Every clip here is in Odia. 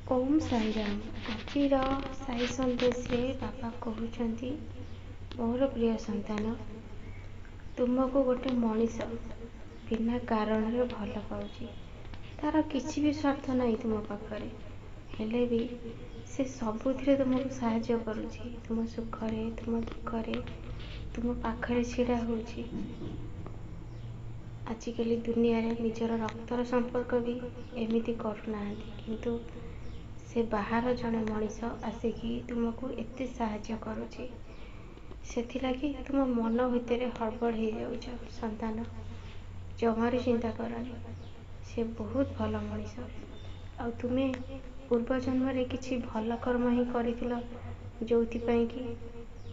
ଓମ୍ ସାଇରାମ୍। ଆଜିର ସାଇ ସନ୍ଦେଶରେ ବାପା କହୁଛନ୍ତି, ମୋର ପ୍ରିୟ ସନ୍ତାନ, ତୁମକୁ ଗୋଟେ ମଣିଷ ବିନା କାରଣରେ ଭଲ ପାଉଛି। ତାର କିଛି ବି ସ୍ୱାର୍ଥ ନାହିଁ ତୁମ ପାଖରେ, ହେଲେ ବି ସେ ସବୁଥିରେ ତୁମକୁ ସାହାଯ୍ୟ କରୁଛି। ତୁମ ସୁଖରେ, ତୁମ ଦୁଃଖରେ, ତୁମ ପାଖରେ ଛିଡ଼ା ହେଉଛି। ଆଜିକାଲି ଦୁନିଆରେ ନିଜର ରକ୍ତର ସମ୍ପର୍କ ବି ଏମିତି କରୁନାହାନ୍ତି, କିନ୍ତୁ ସେ ବାହାର ଜଣେ ମଣିଷ ଆସିକି ତୁମକୁ ଏତେ ସାହାଯ୍ୟ କରୁଛି। ସେଥିଲାଗି ତୁମ ମନ ଭିତରେ ହଡ଼ବଡ଼ ହେଇଯାଉଛ। ସନ୍ତାନ, ଜମାରୁ ଚିନ୍ତା କରନି। ସେ ବହୁତ ଭଲ ମଣିଷ, ଆଉ ତୁମେ ପୂର୍ବ ଜନ୍ମରେ କିଛି ଭଲ କର୍ମ ହିଁ କରିଥିଲ, ଯେଉଁଥିପାଇଁ କି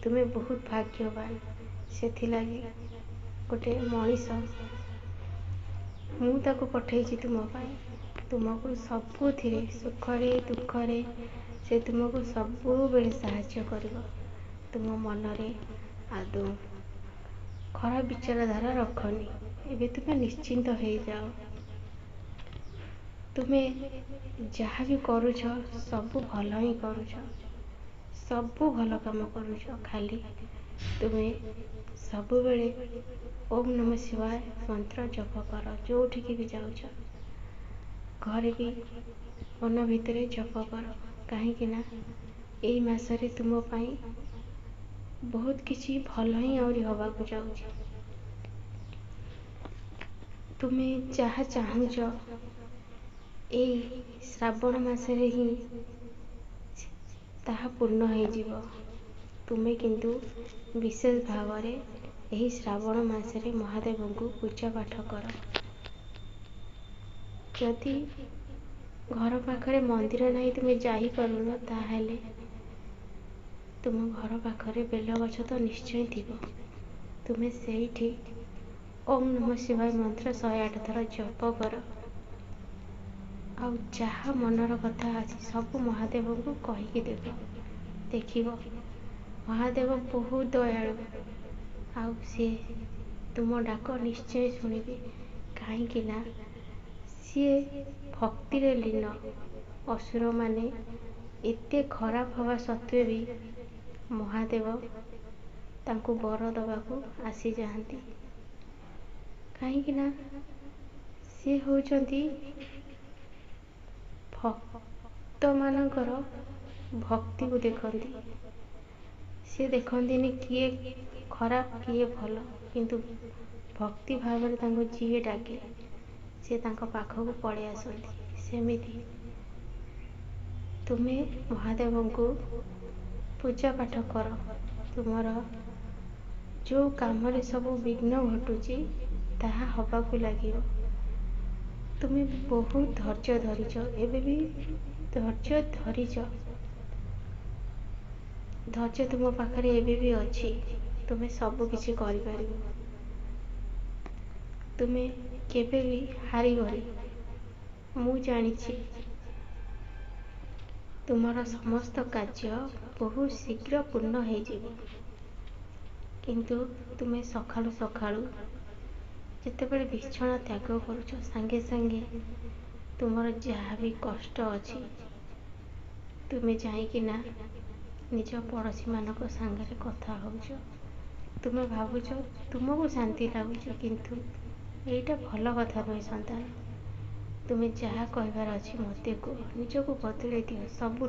ତୁମେ ବହୁତ ଭାଗ୍ୟବାନ। ସେଥିଲାଗି ଗୋଟେ ମଣିଷ ମୁଁ ତାକୁ ପଠେଇଛି ତୁମ ପାଇଁ। ତୁମକୁ ସବୁଥିରେ, ସୁଖରେ ଦୁଃଖରେ ସେ ତୁମକୁ ସବୁବେଳେ ସାହାଯ୍ୟ କରିବ। ତୁମ ମନରେ ଆଦୌ ଖରାପ ବିଚାରଧାରା ରଖନି। ଏବେ ତୁମେ ନିଶ୍ଚିନ୍ତ ହେଇଯାଅ। ତୁମେ ଯାହା ବି କରୁଛ ସବୁ ଭଲ ହିଁ କରୁଛ, ସବୁ ଭଲ କାମ କରୁଛ। ଖାଲି ତୁମେ ସବୁବେଳେ ଓମ୍ ନମଃ ଶିବାୟ ମନ୍ତ୍ର ଜପ କର। ଯେଉଁଠିକି ବି ଯାଉଛ, ଘରେ ବି ମନ ଭିତରେ ଜପ କର। କାହିଁକି ନା ଏଇ ମାସରେ ତୁମ ପାଇଁ ବହୁତ କିଛି ଭଲ ହିଁ ଆହୁରି ହେବାକୁ ଯାଉଛି। ତୁମେ ଯାହା ଚାହୁଁଛ ଏଇ ଶ୍ରାବଣ ମାସରେ ହିଁ ତାହା ପୂର୍ଣ୍ଣ ହେଇଯିବ। ତୁମେ କିନ୍ତୁ ବିଶେଷ ଭାବରେ ଏହି ଶ୍ରାବଣ ମାସରେ ମହାଦେବଙ୍କୁ ପୂଜା ପାଠ କର। ଯଦି ଘର ପାଖରେ ମନ୍ଦିର ନାହିଁ, ତୁମେ ଯାଇପାରୁନ, ତାହେଲେ ତୁମ ଘର ପାଖରେ ବେଲଗଛ ତ ନିଶ୍ଚୟ ଥିବ। ତୁମେ ସେଇଠି ଓମ୍ ନମଃ ଶିବାୟ ମନ୍ତ୍ର 108 ଥର ଜପ କର। ଆଉ ଯାହା ମନର କଥା ଅଛି ସବୁ ମହାଦେବଙ୍କୁ କହିକି ଦେବ। ଦେଖିବ ମହାଦେବ ବହୁତ ଦୟାଳୁ, ଆଉ ସିଏ ତୁମ ଡାକ ନିଶ୍ଚୟ ଶୁଣିବେ। କାହିଁକି ନା ସିଏ ଭକ୍ତିରେ ଲୀନ। ଅସୁରମାନେ ଏତେ ଖରାପ ହେବା ସତ୍ତ୍ୱେ ବି ମହାଦେବ ତାଙ୍କୁ ବର ଦେବାକୁ ଆସିଯାଆନ୍ତି। କାହିଁକି ନା ସିଏ ହେଉଛନ୍ତି ଭକ୍ତମାନଙ୍କର ଭକ୍ତିକୁ ଦେଖନ୍ତି। ସିଏ ଦେଖନ୍ତିନି କିଏ ଖରାପ କିଏ ଭଲ, କିନ୍ତୁ ଭକ୍ତି ଭାବରେ ତାଙ୍କୁ ଯିଏ ଡାକେ ସେ ତାଙ୍କ ପାଖକୁ ପଳେଇ ଆସନ୍ତି। ସେମିତି ତୁମେ ମହାଦେବଙ୍କୁ ପୂଜା ପାଠ କର। ତୁମର ଯେଉଁ କାମରେ ସବୁ ବିଘ୍ନ ଘଟୁଛି ତାହା ହେବାକୁ ଲାଗିବ। ତୁମେ ବହୁତ ଧୈର୍ଯ୍ୟ ଧରିଛ, ଏବେ ବି ଧୈର୍ଯ୍ୟ ଧରିଛ। ଧୈର୍ଯ୍ୟ ତୁମ ପାଖରେ ଏବେ ବି ଅଛି। ତୁମେ ସବୁ କିଛି କରିପାରିବ। ତୁମେ କେବେ ବି ହାରିବନି। ମୁଁ ଜାଣିଛି ତୁମର ସମସ୍ତ କାର୍ଯ୍ୟ ବହୁତ ଶୀଘ୍ର ପୂର୍ଣ୍ଣ ହେଇଯିବ। କିନ୍ତୁ ତୁମେ ସକାଳୁ ସକାଳୁ ଯେତେବେଳେ ବିଛଣା ତ୍ୟାଗ କରୁଛ, ସାଙ୍ଗେ ସାଙ୍ଗେ ତୁମର ଯାହା ବି କଷ୍ଟ ଅଛି ତୁମେ ଯାଇକିନା ନିଜ ପଡ଼ୋଶୀମାନଙ୍କ ସାଙ୍ଗରେ କଥା ହେଉଛ। ତୁମେ ଭାବୁଛ ତୁମକୁ ଶାନ୍ତି ଲାଗୁଛି, କିନ୍ତୁ ଏଇଟା ଭଲ କଥା ନୁହେଁ। ସନ୍ତାନ, ତୁମେ ଯାହା କହିବାର ଅଛି ମୋତେ କୁହ। ନିଜକୁ ବଦଳେଇ ଦିଅ। ସବୁ